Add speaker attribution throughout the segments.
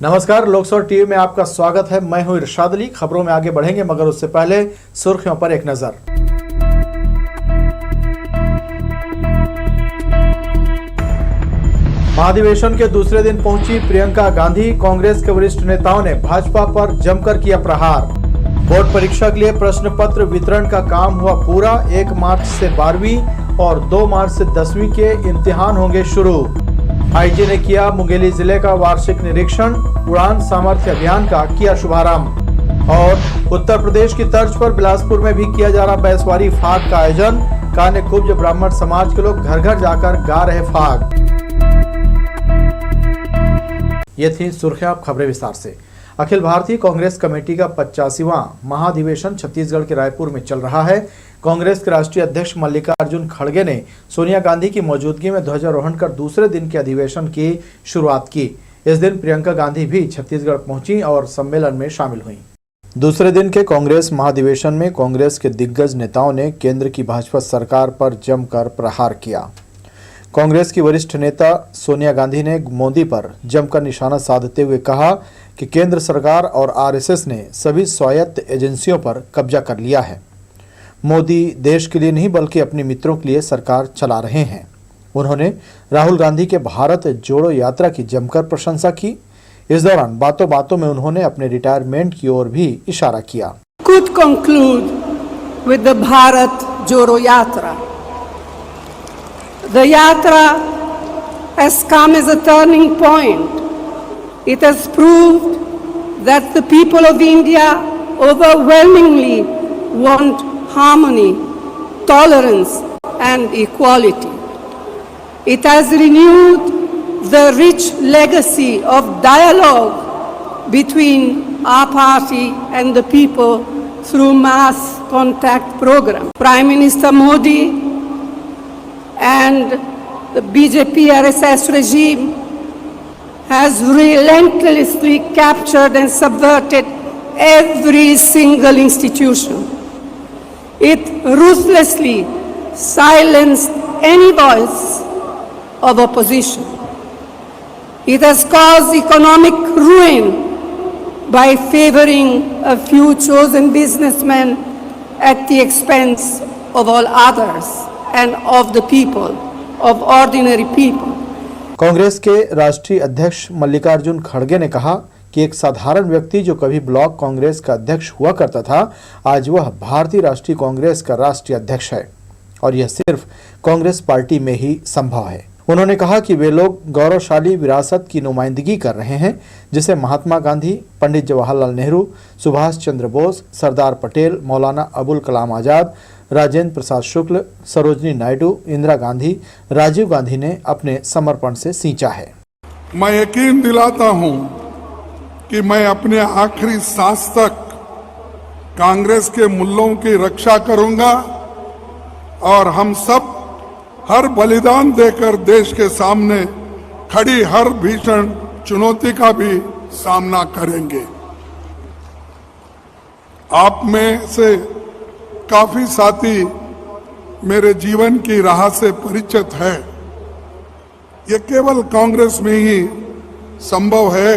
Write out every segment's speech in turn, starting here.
Speaker 1: नमस्कार, लोकसभा टीवी में आपका स्वागत है। मैं हूं इरशाद अली। खबरों में आगे बढ़ेंगे मगर उससे पहले सुर्खियों पर एक नजर। महाधिवेशन के दूसरे दिन पहुंची प्रियंका गांधी। कांग्रेस के वरिष्ठ नेताओं ने भाजपा पर जमकर किया प्रहार। बोर्ड परीक्षा के लिए प्रश्न पत्र वितरण का काम हुआ पूरा। 1 मार्च से 12वीं और 2 मार्च से 10वीं के इम्तिहान होंगे शुरू। आईजी ने किया मुंगेली जिले का वार्षिक निरीक्षण। उड़ान सामर्थ्य अभियान का किया शुभारंभ। और उत्तर प्रदेश की तर्ज पर बिलासपुर में भी किया जा रहा बैसवारी फाग का आयोजन। कान्य कुब्ज ब्राह्मण समाज के लोग घर घर जाकर गा रहे फाग। ये थी सुर्खियां। खबरें विस्तार से। अखिल भारतीय कांग्रेस कमेटी का 85वां महाधिवेशन छत्तीसगढ़ के रायपुर में चल रहा है। कांग्रेस के राष्ट्रीय अध्यक्ष मल्लिकार्जुन खड़गे ने सोनिया गांधी की मौजूदगी में ध्वजारोहण कर दूसरे दिन के अधिवेशन की शुरुआत की। इस दिन प्रियंका गांधी भी छत्तीसगढ़ पहुंची और सम्मेलन में शामिल हुई। दूसरे दिन के कांग्रेस महाधिवेशन में कांग्रेस के दिग्गज नेताओं ने केंद्र की भाजपा सरकार पर जमकर प्रहार किया। कांग्रेस की वरिष्ठ नेता सोनिया गांधी ने मोदी पर जमकर निशाना साधते हुए कहा कि केंद्र सरकार और आरएसएस ने सभी स्वायत्त एजेंसियों पर कब्जा कर लिया है। मोदी देश के लिए नहीं बल्कि अपने मित्रों के लिए सरकार चला रहे हैं। उन्होंने राहुल गांधी के भारत जोड़ो यात्रा की जमकर प्रशंसा की। इस दौरान बातों बातों में उन्होंने अपने रिटायरमेंट की ओर भी इशारा किया।
Speaker 2: Could conclude with the Bharat Jodo Yatra. The yatra has come as a turning point. It has proved that the people of India overwhelmingly want harmony, tolerance, and equality. It has renewed the rich legacy of dialogue between our party and the people through mass contact program. Prime Minister Modi and the BJP RSS regime has relentlessly captured and subverted every single institution. It ruthlessly silenced any voice of opposition. It has caused economic ruin by favoring a few chosen businessmen at the expense of all others and of the people, of ordinary people.
Speaker 1: Congress के राष्ट्रीय अध्यक्ष मल्लिकार्जुन खड़गे ने कहा कि एक साधारण व्यक्ति जो कभी ब्लॉक कांग्रेस का अध्यक्ष हुआ करता था, आज वह भारतीय राष्ट्रीय कांग्रेस का राष्ट्रीय अध्यक्ष है और यह सिर्फ कांग्रेस पार्टी में ही संभव है। उन्होंने कहा कि वे लोग गौरवशाली विरासत की नुमाइंदगी कर रहे हैं जिसे महात्मा गांधी, पंडित जवाहरलाल नेहरू, सुभाष चंद्र बोस, सरदार पटेल, मौलाना अबुल कलाम आजाद, राजेंद्र प्रसाद शुक्ल, सरोजनी नायडू, इंदिरा गांधी, राजीव गांधी ने अपने समर्पण से सींचा है।
Speaker 3: मैं यकीन दिलाता हूं कि मैं अपने आखिरी सांस तक कांग्रेस के मूल्यों की रक्षा करूंगा और हम सब हर बलिदान देकर देश के सामने खड़ी हर भीषण चुनौती का भी सामना करेंगे। आप में से काफी साथी मेरे जीवन की राह से परिचित है। ये केवल कांग्रेस में ही संभव है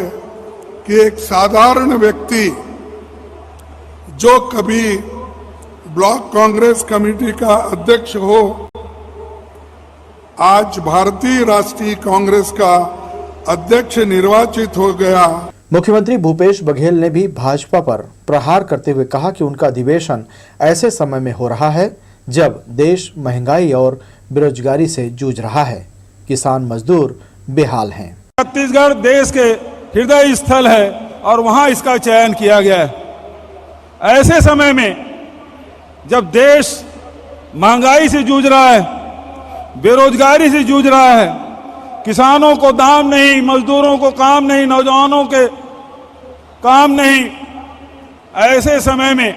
Speaker 3: कि एक साधारण व्यक्ति जो कभी ब्लॉक कांग्रेस कमेटी का अध्यक्ष हो, आज भारतीय राष्ट्रीय कांग्रेस का अध्यक्ष निर्वाचित हो गया।
Speaker 1: मुख्यमंत्री भूपेश बघेल ने भी भाजपा पर प्रहार करते हुए कहा कि उनका अधिवेशन ऐसे समय में हो रहा है जब देश महंगाई और बेरोजगारी से जूझ रहा है। किसान मजदूर बेहाल हैं।
Speaker 4: छत्तीसगढ़ देश के हृदय स्थल है और वहां इसका चयन किया गया है। ऐसे समय में जब देश महंगाई से जूझ रहा है, बेरोजगारी से जूझ रहा है, किसानों को दाम नहीं, मजदूरों को काम नहीं, नौजवानों के काम नहीं, ऐसे समय में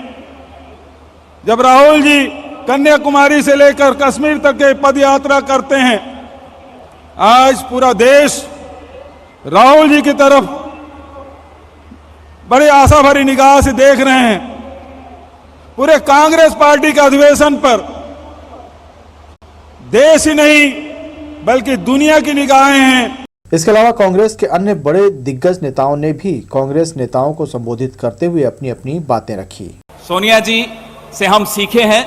Speaker 4: जब राहुल जी कन्याकुमारी से लेकर कश्मीर तक के पद यात्रा करते हैं, आज पूरा देश राहुल जी की तरफ बड़ी आशा भरी निगाह से देख रहे हैं। पूरे कांग्रेस पार्टी के अधिवेशन पर देश ही नहीं बल्कि दुनिया की निगाहें हैं।
Speaker 1: इसके अलावा कांग्रेस के अन्य बड़े दिग्गज नेताओं ने भी कांग्रेस नेताओं को संबोधित करते हुए अपनी अपनी बातें रखी।
Speaker 5: सोनिया जी से हम सीखे हैं,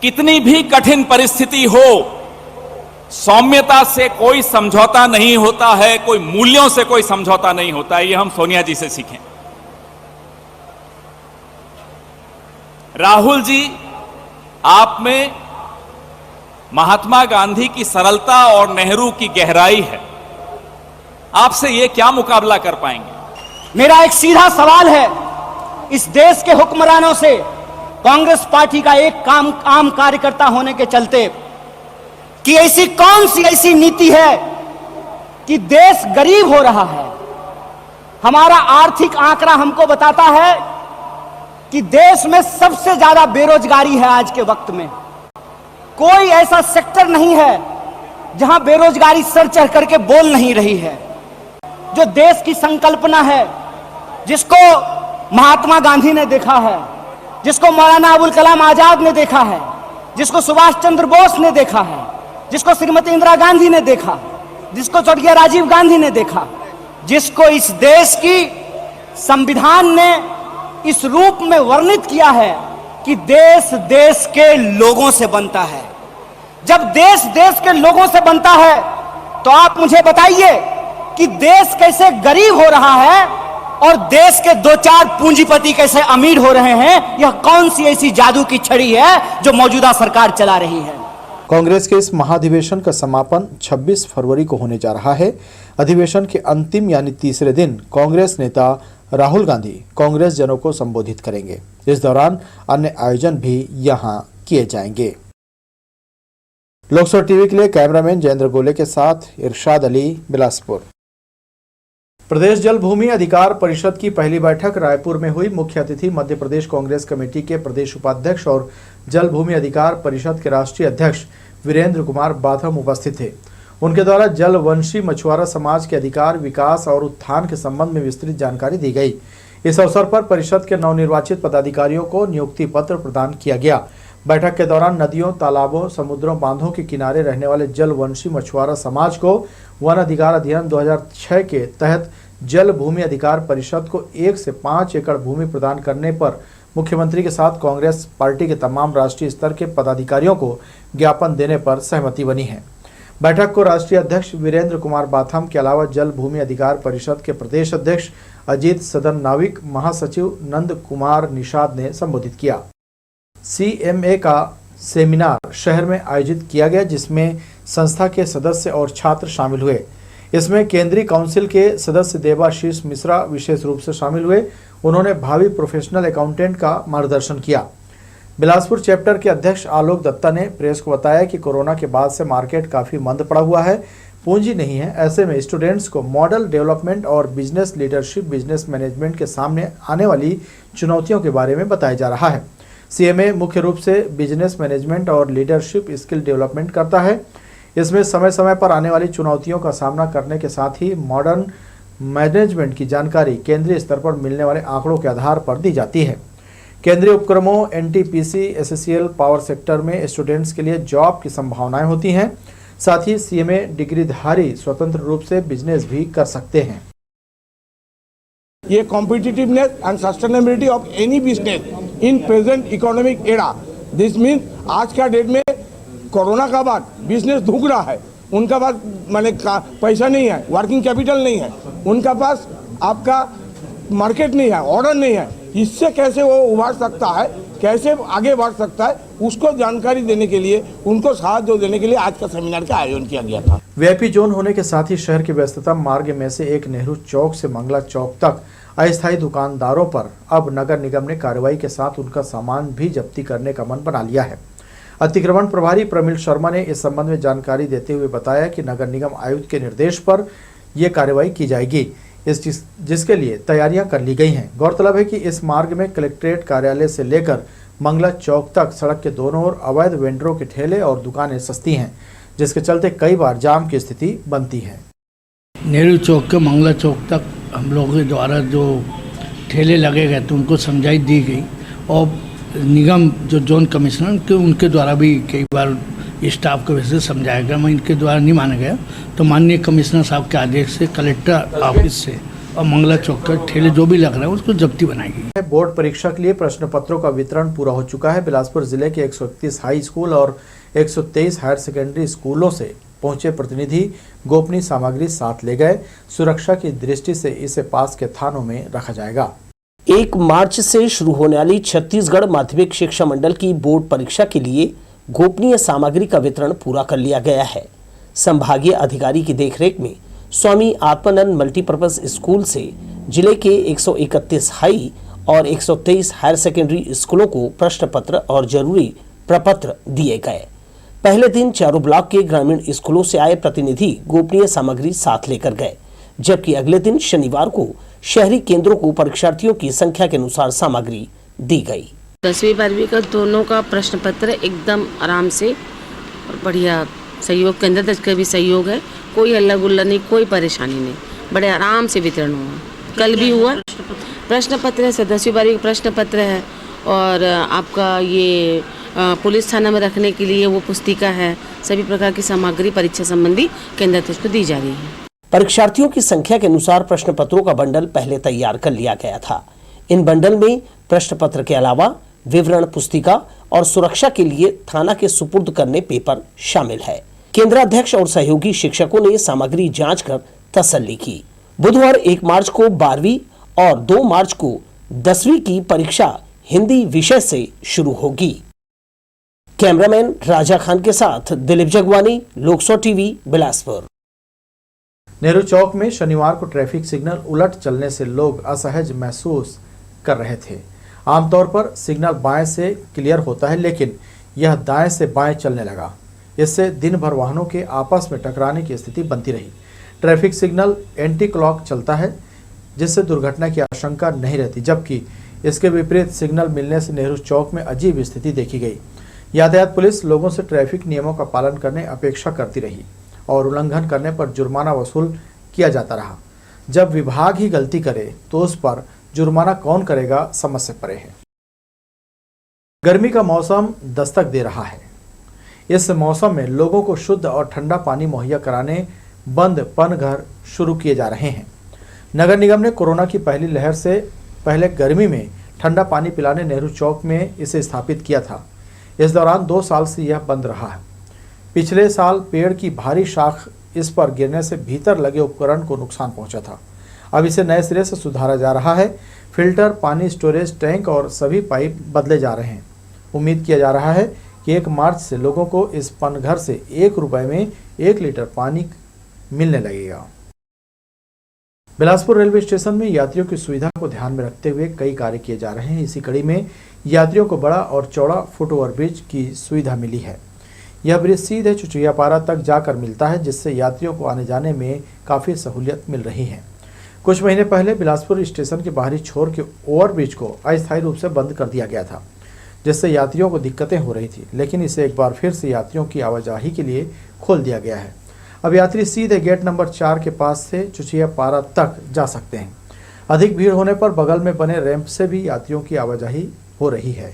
Speaker 5: कितनी भी कठिन परिस्थिति हो, सौम्यता से कोई समझौता नहीं होता है, कोई मूल्यों से कोई समझौता नहीं होता है। ये हम सोनिया जी से सीखें। राहुल जी, आप में महात्मा गांधी की सरलता और नेहरू की गहराई है, आपसे ये क्या मुकाबला कर पाएंगे?
Speaker 6: मेरा एक सीधा सवाल है, इस देश के हुक्मरानों से कांग्रेस पार्टी का एक आम कार्यकर्ता होने के चलते कि ऐसी कौन सी ऐसी नीति है कि देश गरीब हो रहा है? हमारा आर्थिक आंकड़ा हमको बताता है कि देश में सबसे ज्यादा बेरोजगारी है आज के वक्त में। कोई ऐसा सेक्टर नहीं है जहां बेरोजगारी सर चढ़ करके बोल नहीं रही है। जो देश की संकल्पना है, जिसको महात्मा गांधी ने देखा है, जिसको मौलाना अबुल कलाम आजाद ने देखा है, जिसको सुभाष चंद्र बोस ने देखा है, जिसको श्रीमती इंदिरा गांधी ने देखा, जिसको स्वर्गीय राजीव गांधी ने देखा, जिसको इस देश की संविधान ने इस रूप में वर्णित किया है कि देश देश के लोगों से बनता है। जब देश देश के लोगों से बनता है तो आप मुझे बताइए कि देश कैसे गरीब हो रहा है और देश के दो चार पूंजीपति कैसे अमीर हो रहे हैं। यह कौन सी ऐसी जादू की छड़ी है जो मौजूदा सरकार चला रही है?
Speaker 1: कांग्रेस के इस महाधिवेशन का समापन 26 फरवरी को होने जा रहा है। अधिवेशन के अंतिम यानी तीसरे दिन कांग्रेस नेता राहुल गांधी कांग्रेस जनों को संबोधित करेंगे। इस दौरान अन्य आयोजन भी यहां किए जाएंगे। लोकसभा टीवी के लिए कैमरामैन जयेंद्र गोले के साथ इरशाद अली, बिलासपुर। प्रदेश जल भूमि अधिकार परिषद की पहली बैठक रायपुर में हुई। मुख्य अतिथि मध्य प्रदेश कांग्रेस कमेटी के प्रदेश उपाध्यक्ष और जल भूमि अधिकार परिषद के राष्ट्रीय अध्यक्ष वीरेंद्र कुमार बाथम उपस्थित थे। उनके द्वारा जलवंशी मछुआरा समाज के अधिकार, विकास और उत्थान के संबंध में विस्तृत जानकारी दी गई। इस अवसर पर परिषद के नवनिर्वाचित पदाधिकारियों को नियुक्ति पत्र प्रदान किया गया। बैठक के दौरान नदियों, तालाबों, समुद्रों, बांधों के किनारे रहने वाले जलवंशी मछुआरा समाज को वन अधिकार अधिनियम 2006 के तहत जल भूमि अधिकार परिषद को 1 से 5 एकड़ भूमि प्रदान करने पर मुख्यमंत्री के साथ कांग्रेस पार्टी के तमाम राष्ट्रीय स्तर के पदाधिकारियों को ज्ञापन देने पर सहमति बनी है। बैठक को राष्ट्रीय अध्यक्ष वीरेंद्र कुमार बाथम के अलावा जल भूमि अधिकार परिषद के प्रदेश अध्यक्ष अजीत सदन नाविक, महासचिव नंद कुमार निषाद ने संबोधित किया। CMA का सेमिनार शहर में आयोजित किया गया, जिसमें संस्था के सदस्य और छात्र शामिल हुए। इसमें केंद्रीय काउंसिल के सदस्य देवाशीष मिश्रा विशेष रूप से शामिल हुए। उन्होंने भावी प्रोफेशनल अकाउंटेंट का मार्गदर्शन किया। बिलासपुर चैप्टर के अध्यक्ष आलोक दत्ता ने प्रेस को बताया कि कोरोना के बाद से मार्केट काफ़ी मंद पड़ा हुआ है, पूंजी नहीं है। ऐसे में स्टूडेंट्स को मॉडल डेवलपमेंट और बिजनेस लीडरशिप, बिजनेस मैनेजमेंट के सामने आने वाली चुनौतियों के बारे में बताया जा रहा है। CMA मुख्य रूप से बिजनेस मैनेजमेंट और लीडरशिप स्किल डेवलपमेंट करता है। इसमें समय समय पर आने वाली चुनौतियों का सामना करने के साथ ही मॉडर्न मैनेजमेंट की जानकारी केंद्रीय स्तर पर मिलने वाले आंकड़ों के आधार पर दी जाती है। केंद्रीय उपक्रमों NTPC, SSCL, पावर सेक्टर में स्टूडेंट्स के लिए जॉब की संभावनाएं होती हैं। साथ ही CMA डिग्रीधारी स्वतंत्र रूप से बिजनेस भी कर सकते हैं।
Speaker 7: ये competitiveness and sustainability of any business in present economic era, this mean आज का डेट में कोरोना का बाद बिजनेस धुक रहा है। उनका पास माने पैसा नहीं है, वर्किंग कैपिटल नहीं है, उनका पास आपका मार्केट नहीं है, ऑर्डर नहीं है। इससे कैसे वो उभर सकता है, कैसे आगे बढ़ सकता है, उसको जानकारी देने के लिए, उनको साथ देने के लिए आज का सेमिनार का आयोजन किया गया था।
Speaker 1: VIP जोन होने के साथ ही शहर के व्यस्ततम मार्ग में से एक नेहरू चौक से मंगला चौक तक अस्थायी दुकानदारों पर अब नगर निगम ने कार्रवाई के साथ उनका सामान भी जब्ती करने का मन बना लिया है। अतिक्रमण प्रभारी प्रमिल शर्मा ने इस संबंध में जानकारी देते हुए बताया कि नगर निगम आयुक्त के निर्देश पर यह कार्रवाई की जाएगी, जिसके लिए तैयारियां कर ली गई हैं। गौरतलब है कि इस मार्ग में कलेक्ट्रेट कार्यालय से लेकर मंगला चौक तक सड़क के दोनों ओर अवैध वेंडरों के ठेले और दुकानें सस्ती हैं, जिसके चलते कई बार जाम की स्थिति बनती है।
Speaker 8: नेहरू चौक के मंगला चौक तक हम लोगों के द्वारा जो ठेले लगे गए थे उनको समझाई दी गई और निगम जो जोन कमिश्नर के उनके द्वारा भी कई बार स्टाफ को वैसे समझाया गया, मैं इनके द्वारा नहीं माना गया तो माननीय कमिश्नर साहब के आदेश से कलेक्टर ऑफिस से और मंगला चौक का ठेले जो भी लग रहा है उसको जब्ती बनाई गई।
Speaker 1: बोर्ड परीक्षा के लिए प्रश्न पत्रों का वितरण पूरा हो चुका है। बिलासपुर जिले के 131 हाई स्कूल और 123 हायर सेकेंडरी स्कूलों से पहुंचे प्रतिनिधि गोपनीय सामग्री साथ ले गए। सुरक्षा की दृष्टि से इसे पास के थानों में रखा जाएगा।
Speaker 9: 1 मार्च से शुरू होने वाली छत्तीसगढ़ माध्यमिक शिक्षा मंडल की बोर्ड परीक्षा के लिए गोपनीय सामग्री का वितरण पूरा कर लिया गया है। संभागीय अधिकारी की देखरेख में स्वामी आत्मानंद मल्टीपर्पज स्कूल से जिले के 131 हाई और 123 हायर सेकेंडरी स्कूलों को प्रश्न पत्र और जरूरी प्रपत्र दिए गए। पहले दिन चारों ब्लॉक के ग्रामीण स्कूलों से आए प्रतिनिधि गोपनीय सामग्री साथ लेकर गए, जबकि अगले दिन शनिवार को शहरी केंद्रों को परीक्षार्थियों की संख्या के अनुसार सामग्री दी गई।
Speaker 10: 10वीं 12वीं का दोनों का प्रश्न पत्र एकदम आराम से और बढ़िया सहयोग, केंद्र तक का भी सहयोग है, कोई हल्ला गुल्ला नहीं, कोई परेशानी नहीं, बड़े आराम से वितरण हुआ। कल भी हुआ। प्रश्न पत्र है, 10वीं 12वीं का प्रश्न पत्र है और आपका ये पुलिस थाना में रखने के लिए वो पुस्तिका है। सभी प्रकार की सामग्री परीक्षा संबंधी केंद्र तक को दी जा रही है।
Speaker 9: परीक्षार्थियों की संख्या के अनुसार प्रश्न पत्रों का बंडल पहले तैयार कर लिया गया था। इन बंडल में प्रश्न पत्र के अलावा विवरण पुस्तिका और सुरक्षा के लिए थाना के सुपुर्द करने पेपर शामिल है। केंद्राध्यक्ष और सहयोगी शिक्षकों ने सामग्री जांच कर तसल्ली की। बुधवार 1 मार्च को 12वीं और 2 मार्च को 10वीं की परीक्षा हिंदी विषय से शुरू होगी। कैमरामैन राजा खान के साथ दिलीप जगवानी, लोकसो टीवी, बिलासपुर।
Speaker 1: नेहरू चौक में शनिवार को ट्रैफिक सिग्नल उलट चलने से लोग असहज महसूस कर रहे थे। आमतौर पर सिग्नल बाएं से क्लियर होता है, लेकिन यह दाएं से बाएं चलने लगा। इससे दिन भर वाहनों के आपस में टकराने की स्थिति बनती रही। ट्रैफिक सिग्नल एंटी क्लॉक चलता है, जिससे दुर्घटना की आशंका नहीं रहती, जबकि इसके विपरीत सिग्नल मिलने से नेहरू चौक में अजीब स्थिति देखी गई। यातायात पुलिस लोगों से ट्रैफिक नियमों का पालन करने अपेक्षा करती रही और उल्लंघन करने पर जुर्माना वसूल किया जाता रहा। जब विभाग ही गलती करे तो उस पर जुर्माना कौन करेगा, समझ से परे है। गर्मी का मौसम दस्तक दे रहा है। इस मौसम में लोगों को शुद्ध और ठंडा पानी मुहैया कराने बंद पनघर शुरू किए जा रहे हैं। नगर निगम ने कोरोना की पहली लहर से पहले गर्मी में ठंडा पानी पिलाने नेहरू चौक में इसे स्थापित किया था। इस दौरान 2 साल से यह बंद रहा है। पिछले साल पेड़ की भारी शाख इस पर गिरने से भीतर लगे उपकरण को नुकसान पहुंचा था। अब इसे नए सिरे से सुधारा जा रहा है। फिल्टर, पानी स्टोरेज टैंक और सभी पाइप बदले जा रहे हैं। उम्मीद किया जा रहा है कि 1 मार्च से लोगों को इस पनघर से 1 रुपए में 1 लीटर पानी मिलने लगेगा। बिलासपुर रेलवे स्टेशन में यात्रियों की सुविधा को ध्यान में रखते हुए कई कार्य किए जा रहे हैं। इसी कड़ी में यात्रियों को बड़ा और चौड़ा फुट ओवर ब्रिज की सुविधा मिली है। यह ब्रिज सीधे चुचुयापारा तक जाकर मिलता है, जिससे यात्रियों को आने जाने में काफ़ी सहूलियत मिल रही है। कुछ महीने पहले बिलासपुर स्टेशन के बाहरी छोर के ओवरब्रिज को अस्थायी रूप से बंद कर दिया गया था, जिससे यात्रियों को दिक्कतें हो रही थी, लेकिन इसे एक बार फिर से यात्रियों की आवाजाही के लिए खोल दिया गया है। अब यात्री सीधे गेट नंबर 4 के पास से चुचुयापारा तक जा सकते हैं। अधिक भीड़ होने पर बगल में बने रैंप से भी यात्रियों की आवाजाही हो रही है।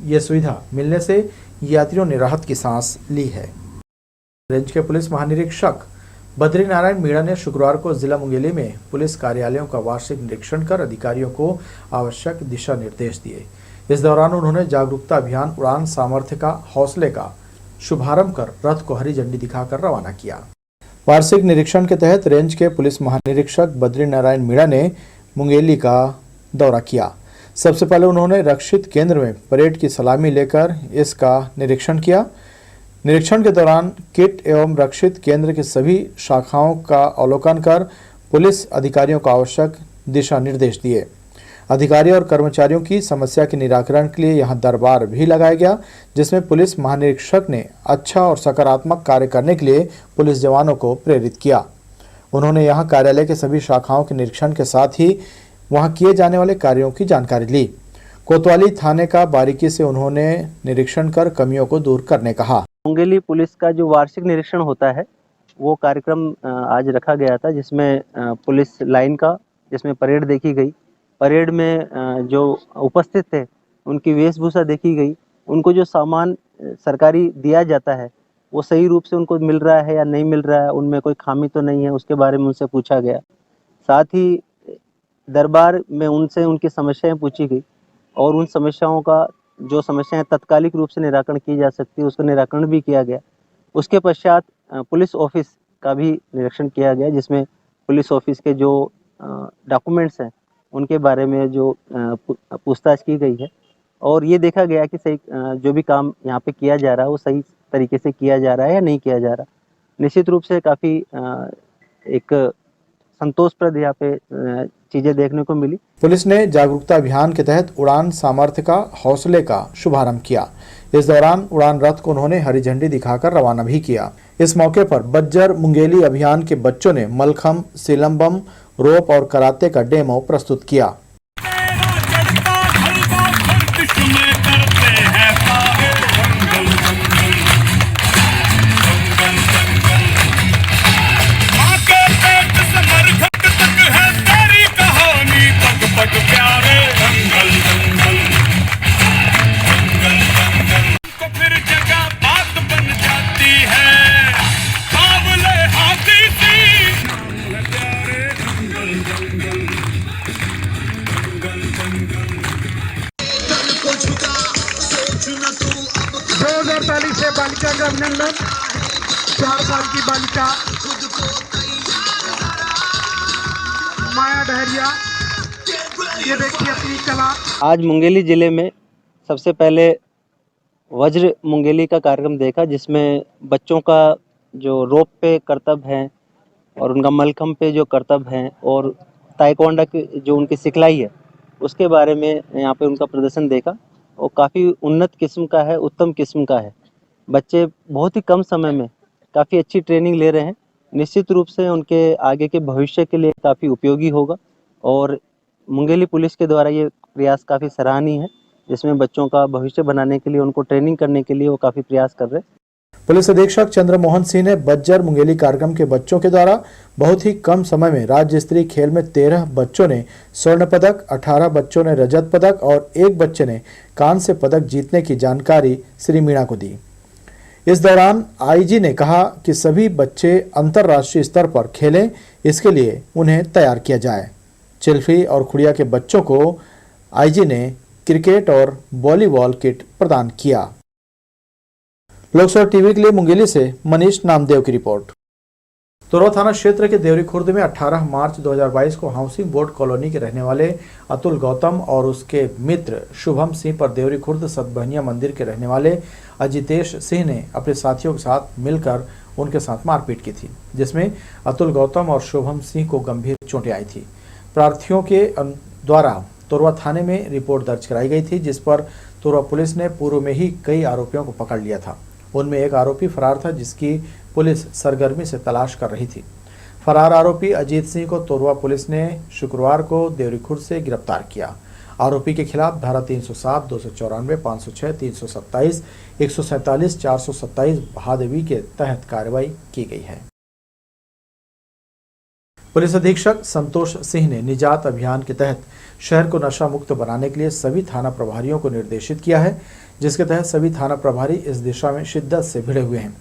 Speaker 1: ये सुविधा मिलने से यात्रियों ने राहत की सांस ली है। रेंज के पुलिस महानिरीक्षक बद्री नारायण मीणा ने शुक्रवार को जिला मुंगेली में पुलिस कार्यालयों का वार्षिक निरीक्षण कर अधिकारियों को आवश्यक दिशा निर्देश दिए। इस दौरान उन्होंने जागरूकता अभियान उड़ान सामर्थ्य का हौसले का शुभारंभ कर रथ को हरी झंडी दिखाकर रवाना किया। वार्षिक निरीक्षण के तहत रेंज के पुलिस महानिरीक्षक बद्री नारायण मीणा ने मुंगेली का दौरा किया। सबसे पहले उन्होंने रक्षित केंद्र में परेड की सलामी लेकर इसका निरीक्षण किया। निरीक्षण के दौरान किट एवं रक्षित केंद्र की सभी शाखाओं का अवलोकन कर पुलिस अधिकारियों को आवश्यक दिशा निर्देश दिए। अधिकारी और कर्मचारियों की समस्या के निराकरण के लिए यहां दरबार भी लगाया गया, जिसमें पुलिस महानिरीक्षक ने अच्छा और सकारात्मक कार्य करने के लिए पुलिस जवानों को प्रेरित किया। उन्होंने यहां कार्यालय के सभी शाखाओं के निरीक्षण के साथ ही वहां किए जाने वाले कार्यों की जानकारी ली। कोतवाली थाने का बारीकी से उन्होंने निरीक्षण कर कमियों को दूर करने कहा।
Speaker 11: मुंगेली पुलिस का जो वार्षिक निरीक्षण होता है वो कार्यक्रम आज रखा गया था, जिसमें पुलिस लाइन का जिसमें परेड देखी गई। परेड में जो उपस्थित थे उनकी वेशभूषा देखी गई। उनको जो सामान सरकारी दिया जाता है वो सही रूप से उनको मिल रहा है या नहीं मिल रहा है, उनमें कोई खामी तो नहीं है, उसके बारे में उनसे पूछा गया। साथ ही दरबार में उनसे उनकी समस्याएं पूछी गई और उन समस्याओं का जो समस्याएं तत्कालिक रूप से निराकरण की जा सकती है उसका निराकरण भी किया गया। उसके पश्चात पुलिस ऑफिस का भी निरीक्षण किया गया, जिसमें पुलिस ऑफिस के जो डॉक्यूमेंट्स हैं उनके बारे में जो पूछताछ की गई है और ये देखा गया कि सही जो भी काम यहाँ पे किया जा रहा है वो सही तरीके से किया जा रहा है या नहीं किया जा रहा। निश्चित रूप से काफ़ी एक संतोषप्रद यहाँ पे चीज़ें देखने को मिली।
Speaker 1: पुलिस ने जागरूकता अभियान के तहत उड़ान सामर्थ्य का हौसले का शुभारंभ किया। इस दौरान उड़ान रथ को उन्होंने हरी झंडी दिखाकर रवाना भी किया। इस मौके पर बज्जर मुंगेली अभियान के बच्चों ने मलखम, सिलंबम, रोप और कराते का डेमो प्रस्तुत किया।
Speaker 7: से बालिका का अभिनंदन। 4 साल की बालिका माया डहरिया, ये देखिए अपनी कला।
Speaker 11: आज मुंगेली जिले में सबसे पहले वज्र मुंगेली का कार्यक्रम देखा, जिसमें बच्चों का जो रोप पे करतब हैं और उनका मलखम पे जो करतब हैं और ताइक्वांडो की जो उनकी सिखलाई है उसके बारे में यहाँ पे उनका प्रदर्शन देखा और काफ़ी उन्नत किस्म का है, उत्तम किस्म का है। बच्चे बहुत ही कम समय में काफ़ी अच्छी ट्रेनिंग ले रहे हैं। निश्चित रूप से उनके आगे के भविष्य के लिए काफ़ी उपयोगी होगा और मुंगेली पुलिस के द्वारा ये प्रयास काफ़ी सराहनीय है, जिसमें बच्चों का भविष्य बनाने के लिए उनको ट्रेनिंग करने के लिए वो काफ़ी प्रयास कर रहे हैं।
Speaker 1: पुलिस अधीक्षक चंद्रमोहन सिंह ने बज्जर मुंगेली कार्यक्रम के बच्चों के द्वारा बहुत ही कम समय में राज्य स्तरीय खेल में 13 बच्चों ने स्वर्ण पदक, 18 बच्चों ने रजत पदक और 1 बच्चे ने कांस्य पदक जीतने की जानकारी श्री मीणा को दी। इस दौरान आईजी ने कहा कि सभी बच्चे अंतर्राष्ट्रीय स्तर पर खेलें, इसके लिए उन्हें तैयार किया जाए। चिल्फी और खुड़िया के बच्चों को आईजी ने क्रिकेट और वॉलीबॉल किट प्रदान किया। लोकसभा टीवी के लिए मुंगेली से मनीष नामदेव की रिपोर्ट। तोरवा थाना क्षेत्र के देवरी खुर्द में 18 मार्च 2022 को हाउसिंग बोर्ड कॉलोनी के रहने वाले अतुल गौतम और उसके मित्र शुभम सिंह पर देवरी खुर्द सतबहनिया मंदिर के रहने वाले अजितेश सिंह ने अपने साथियों के साथ मिलकर उनके साथ मारपीट की थी, जिसमें अतुल गौतम और शुभम सिंह को गंभीर चोटें आई थी। प्रार्थियों के द्वारा तोरवा थाने में रिपोर्ट दर्ज कराई गई थी, जिस पर तोरवा पुलिस ने पूर्व में ही कई आरोपियों को पकड़ लिया था। उनमें एक आरोपी फरार था, जिसकी पुलिस सरगर्मी से तलाश कर रही थी। फरार आरोपी अजीत सिंह को तोरवा पुलिस ने शुक्रवार को देवरी खुर्द से गिरफ्तार किया। आरोपी के खिलाफ धारा 307, 294, 506, 327, 147, 427 भादवी के तहत कार्रवाई की गई है। पुलिस अधीक्षक संतोष सिंह ने निजात अभियान के तहत शहर को नशा मुक्त बनाने के लिए सभी थाना प्रभारियों को निर्देशित किया है, जिसके तहत सभी थाना प्रभारी इस दिशा में शिद्दत से भिड़े हुए हैं।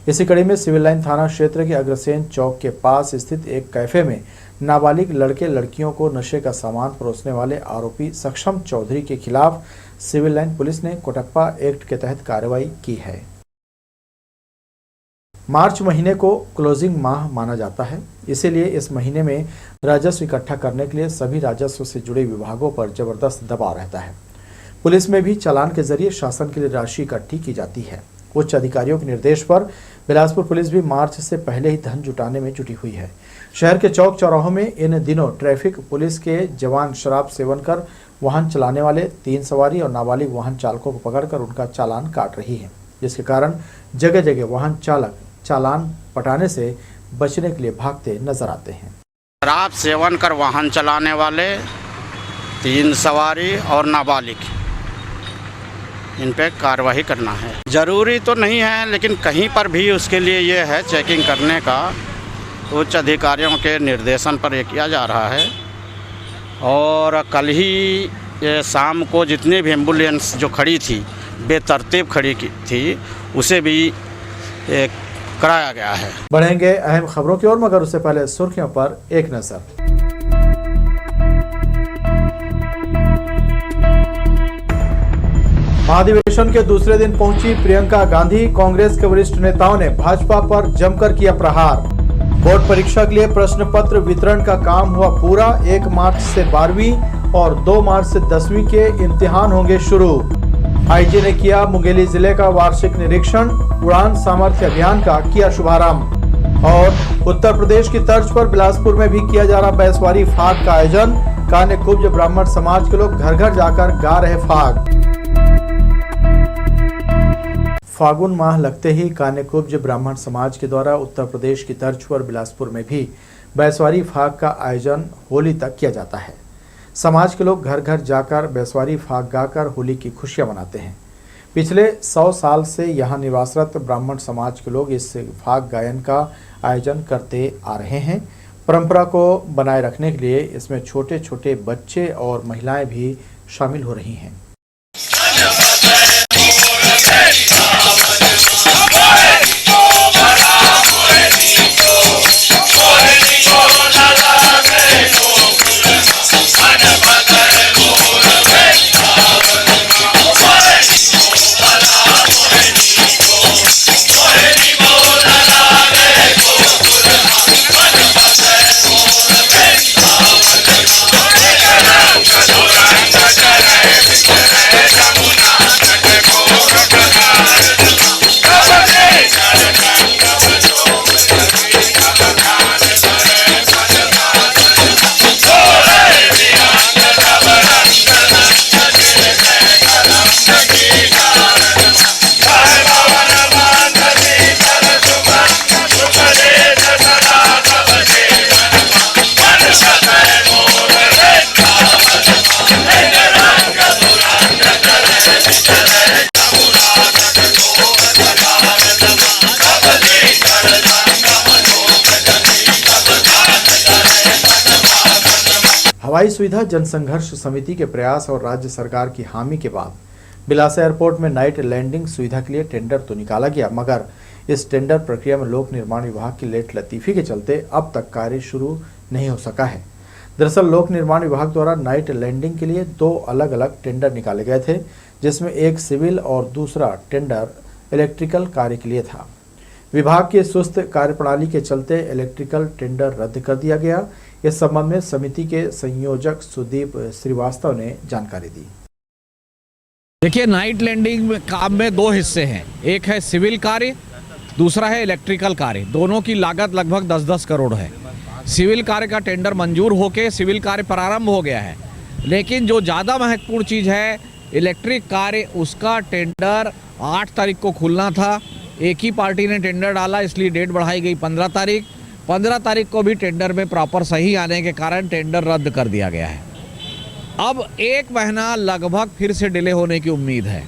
Speaker 1: इसी कड़ी में सिविल लाइन थाना क्षेत्र के अग्रसेन चौक के पास स्थित एक कैफे में नाबालिग लड़के लड़कियों को नशे का सामान परोसने वाले आरोपी सक्षम चौधरी के खिलाफ सिविल लाइन पुलिस ने कोटप्पा एक्ट के तहत कार्रवाई की है। मार्च महीने को क्लोजिंग माह माना जाता है, इसीलिए इस महीने में राजस्व इकट्ठा करने के लिए सभी राजस्व से जुड़े विभागों पर जबरदस्त दबाव रहता है। पुलिस में भी चालान के जरिए शासन के लिए राशि इकट्ठी की जाती है। उच्च अधिकारियों के निर्देश पर बिलासपुर पुलिस भी मार्च से पहले ही धन जुटाने में जुटी हुई है। शहर के चौक चौराहों में इन दिनों ट्रैफिक पुलिस के जवान शराब सेवन कर वाहन चलाने वाले 3 सवारी और नाबालिग वाहन चालकों को पकड़कर उनका चालान काट रही है, जिसके कारण जगह जगह वाहन चालक चालान पटाने से बचने के लिए भागते नजर आते हैं।
Speaker 12: शराब सेवन कर वाहन चलाने वाले 3 सवारी और नाबालिग, इन पे कार्रवाई करना है। ज़रूरी तो नहीं है, लेकिन कहीं पर भी उसके लिए ये है चेकिंग करने का उच्च अधिकारियों के निर्देशन पर ये किया जा रहा है। और कल ही ये शाम को जितनी भी एम्बुलेंस जो खड़ी थी, बेतरतीब खड़ी थी, उसे भी एक कराया गया है।
Speaker 1: बढ़ेंगे अहम खबरों की ओर, मगर उससे पहले सुर्खियों पर एक नजर। महाधिवेशन के दूसरे दिन पहुंची प्रियंका गांधी। कांग्रेस के वरिष्ठ नेताओं ने भाजपा पर जमकर किया प्रहार। बोर्ड परीक्षा के लिए प्रश्न पत्र वितरण का काम हुआ पूरा। 1 मार्च से 12वीं और 2 मार्च से 10वीं के इम्तिहान होंगे शुरू। आईजी ने किया मुंगेली जिले का वार्षिक निरीक्षण। उड़ान सामर्थ्य अभियान का किया शुभारंभ। और उत्तर प्रदेश की तर्ज पर बिलासपुर में भी किया जा रहा बैसवारी फाग का आयोजन। कान्यकुब्ज ब्राह्मण समाज के लोग घर घर जाकर गा रहे फाग। फागुन माह लगते ही कान्यकुब्ज ब्राह्मण समाज के द्वारा उत्तर प्रदेश की तर्ज पर बिलासपुर में भी बैसवारी फाग का आयोजन होली तक किया जाता है। समाज के लोग घर घर जाकर बैसवारी फाग गाकर होली की खुशियां मनाते हैं। पिछले 100 साल से यहाँ निवासरत ब्राह्मण समाज के लोग इस फाग गायन का आयोजन करते आ रहे हैं। परंपरा को बनाए रखने के लिए इसमें छोटे छोटे बच्चे और महिलाएं भी शामिल हो रही हैं। हवाई सुविधा जनसंघर्ष समिति के प्रयास और राज्य सरकार की हामी के बाद बिलासा एयरपोर्ट में नाइट लैंडिंग सुविधा के लिए टेंडर तो निकाला गया, मगर इस टेंडर प्रक्रिया में लोक निर्माण विभाग की लेट लतीफी के चलते अब तक कार्य शुरू नहीं हो सका है। दरअसल लोक निर्माण विभाग द्वारा नाइट लैंडिंग के लिए 2 अलग अलग टेंडर निकाले गए थे, जिसमें एक सिविल और दूसरा टेंडर इलेक्ट्रिकल कार्य के लिए था। विभाग की सुस्त कार्यप्रणाली के चलते इलेक्ट्रिकल टेंडर रद्द कर दिया गया। इस संबंध में समिति के संयोजक सुदीप श्रीवास्तव ने जानकारी दी।
Speaker 13: देखिए, नाइट लैंडिंग काम में 2 हिस्से हैं। एक है सिविल कार्य, दूसरा है इलेक्ट्रिकल कार्य। दोनों की लागत लगभग 10-10 करोड़ है। सिविल कार्य का टेंडर मंजूर होकर सिविल कार्य प्रारंभ हो गया है, लेकिन जो ज़्यादा महत्वपूर्ण चीज़ है इलेक्ट्रिक कार्य, उसका टेंडर 8 तारीख को खुलना था। एक ही पार्टी ने टेंडर डाला, इसलिए डेट बढ़ाई गई 15 तारीख। 15 तारीख को भी टेंडर में प्रॉपर सही आने के कारण टेंडर रद्द कर दिया गया है। अब 1 महीना लगभग फिर से डिले होने की उम्मीद है।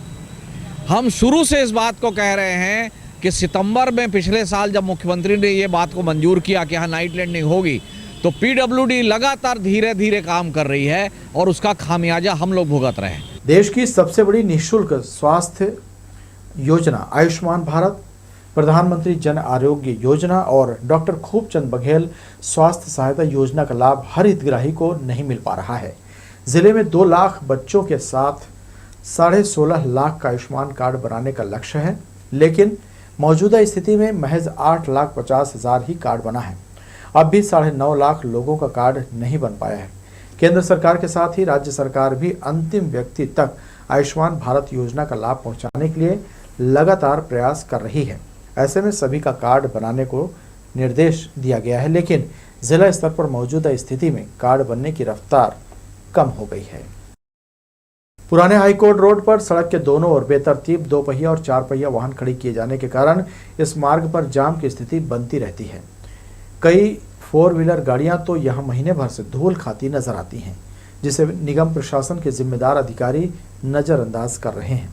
Speaker 13: हम शुरू से इस बात को कह रहे हैं कि सितंबर में पिछले साल जब मुख्यमंत्री ने ये बात को मंजूर किया कि यहाँ नाइट लैंडिंग होगी, तो पीडब्ल्यूडी लगातार धीरे धीरे काम कर रही है और उसका खामियाजा हम लोग भुगत रहे हैं।
Speaker 1: देश की सबसे बड़ी निःशुल्क स्वास्थ्य योजना आयुष्मान भारत, प्रधानमंत्री जन आरोग्य योजना और डॉक्टर खूबचंद बघेल स्वास्थ्य सहायता योजना का लाभ हर हितग्राही को नहीं मिल पा रहा है। जिले में 2 लाख बच्चों के साथ 16.5 लाख का आयुष्मान कार्ड बनाने का लक्ष्य है, लेकिन मौजूदा स्थिति में महज 8,50,000 ही कार्ड बना है। अब भी 9.5 लाख लोगों का कार्ड नहीं बन पाया है। केंद्र सरकार के साथ ही राज्य सरकार भी अंतिम व्यक्ति तक आयुष्मान भारत योजना का लाभ पहुंचाने के लिए लगातार प्रयास कर रही है। ऐसे में सभी का कार्ड बनाने को निर्देश दिया गया है, लेकिन जिला स्तर पर मौजूदा स्थिति में कार्ड बनने की रफ्तार कम हो गई है। पुराने हाईकोर्ट रोड पर सड़क के दोनों ओर बेतरतीब 2 पहिया और 4 पहिया वाहन खड़ी किए जाने के कारण इस मार्ग पर जाम की स्थिति बनती रहती है। कई 4 व्हीलर गाड़ियां तो यहां महीने भर से धूल खाती नजर आती हैं, जिसे निगम प्रशासन के जिम्मेदार अधिकारी नजरअंदाज कर रहे हैं।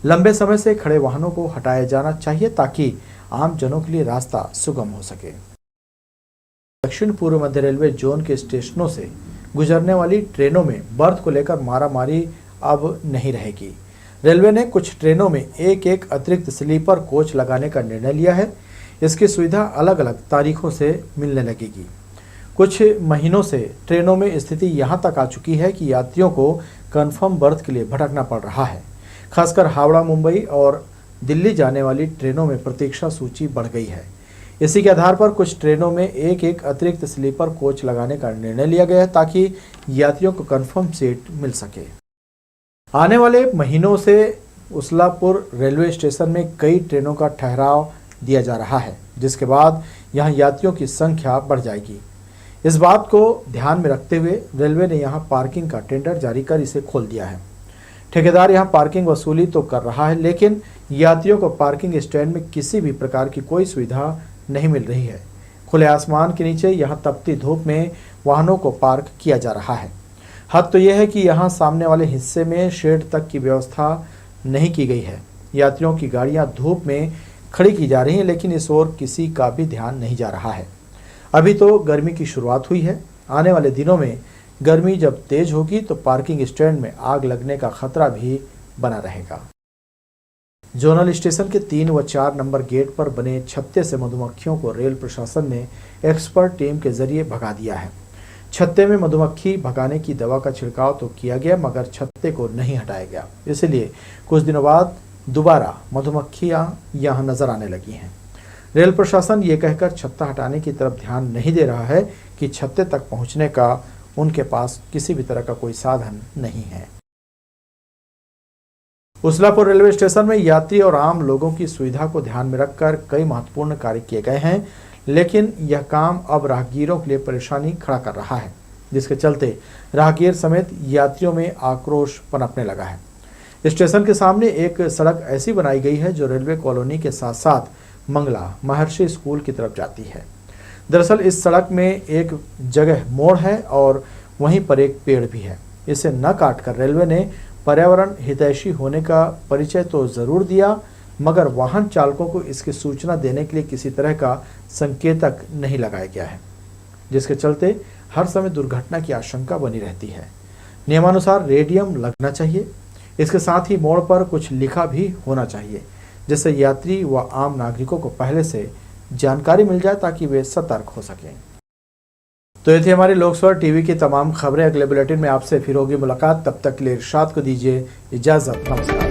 Speaker 1: लंबे समय से खड़े वाहनों को हटाया जाना चाहिए ताकि आम जनों के लिए रास्ता सुगम हो सके। दक्षिण पूर्व मध्य रेलवे जोन के स्टेशनों से गुजरने वाली ट्रेनों में बर्थ को लेकर मारामारी अब नहीं रहेगी। रेलवे ने कुछ ट्रेनों में एक एक अतिरिक्त स्लीपर कोच लगाने का निर्णय लिया है। इसकी सुविधा अलग अलग तारीखों से मिलने लगेगी। कुछ महीनों से ट्रेनों में स्थिति यहाँ तक आ चुकी है कि यात्रियों को कन्फर्म बर्थ के लिए भटकना पड़ रहा है। खासकर हावड़ा, मुंबई और दिल्ली जाने वाली ट्रेनों में प्रतीक्षा सूची बढ़ गई है। इसी के आधार पर कुछ ट्रेनों में एक एक अतिरिक्त स्लीपर कोच लगाने का निर्णय लिया गया है ताकि यात्रियों को कन्फर्म सीट मिल सके। आने वाले महीनों से उसलापुर रेलवे स्टेशन में कई ट्रेनों का ठहराव दिया जा रहा है, जिसके बाद यहां यात्रियों की संख्या बढ़ जाएगी। इस बात को ध्यान में रखते हुए रेलवे ने यहां पार्किंग का टेंडर जारी कर इसे खोल दिया है। ठेकेदार यहां पार्किंग वसूली तो कर रहा है, लेकिन यात्रियों को पार्किंग स्टैंड में किसी भी प्रकार की कोई सुविधा नहीं मिल रही है। खुले आसमान के नीचे यहां तपती धूप में वाहनों को पार्क किया जा रहा है। हद तो यह है कि यहां सामने वाले हिस्से में शेड तक की व्यवस्था नहीं की गई है। यात्रियों की गाड़ियां धूप में खड़ी की जा रही हैं, लेकिन इस ओर किसी का भी ध्यान नहीं जा रहा है। अभी तो गर्मी की शुरुआत हुई है। आने वाले दिनों में गर्मी जब तेज होगी तो पार्किंग स्टैंड में आग लगने का खतरा भी बना रहेगा। जोनल स्टेशन के 3 व 4 नंबर गेट पर बने छत्ते से मधुमक्खियों को रेल प्रशासन ने एक्सपर्ट टीम के जरिए भगा दिया है। छत्ते में मधुमक्खी भगाने की दवा का छिड़काव तो किया गया, मगर छत्ते को नहीं हटाया गया। इसलिए कुछ दिनों बाद दोबारा मधुमक्खियां यहां नजर आने लगी हैं। रेल प्रशासन ये कहकर छत्ता हटाने की तरफ ध्यान नहीं दे रहा है कि छत्ते तक पहुंचने का उनके पास किसी भी तरह का कोई साधन नहीं है। उसलापुर रेलवे स्टेशन में यात्री और आम लोगों की सुविधा को ध्यान में रखकर कई महत्वपूर्ण कार्य किए गए हैं, लेकिन यह काम अब राहगीरों के लिए परेशानी खड़ा कर रहा है, जिसके चलते राहगीर समेत यात्रियों में आक्रोश पनपने लगा है। स्टेशन के सामने एक सड़क ऐसी बनाई गई है जो रेलवे कॉलोनी के साथ साथ मंगला महर्षि स्कूल की तरफ जाती है। दरअसल इस सड़क में एक जगह मोड़ है और वहीं पर एक पेड़ भी है। इसे न काटकर रेलवे ने पर्यावरण हितैषी होने का परिचय तो जरूर दिया, मगर वाहन चालकों को इसकी सूचना देने के लिए किसी तरह का संकेतक नहीं लगाया गया है, जिसके चलते हर समय दुर्घटना की आशंका बनी रहती है। नियमानुसार रेडियम लगना चाहिए। इसके साथ ही मोड़ पर कुछ लिखा भी होना चाहिए, जिससे यात्री व आम नागरिकों को पहले से जानकारी मिल जाए ताकि वे सतर्क हो सकें। तो ये थी हमारी लोकसभा टीवी की तमाम खबरें। अगले बुलेटिन में आपसे फिर होगी मुलाकात। तब तक के लिए इरशाद को दीजिए इजाजत। नमस्कार।